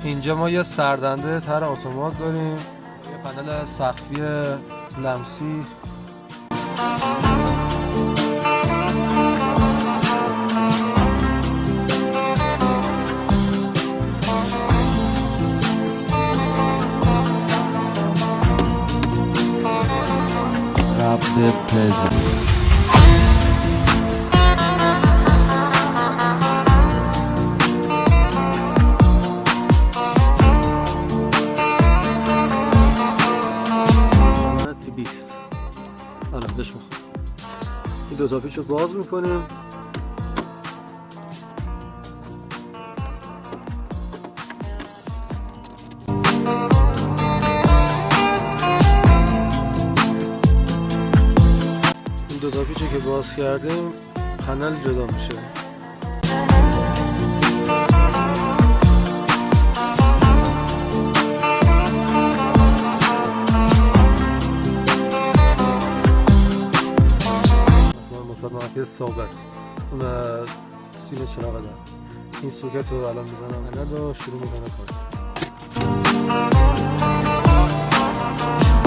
اینجا ما یه سردنده تر اتومات داریم، یه پنل سقفی لمسی. ربط پلزن بهش میخوام. این دوتا پیچ رو باز میکنیم. این دوتا پیچ که باز کردیم پنل جدا میشه. منفی ثابت اون سیم چراغ دارم. این سوکت رو الان میزنم پنل رو شروع میکنه کار.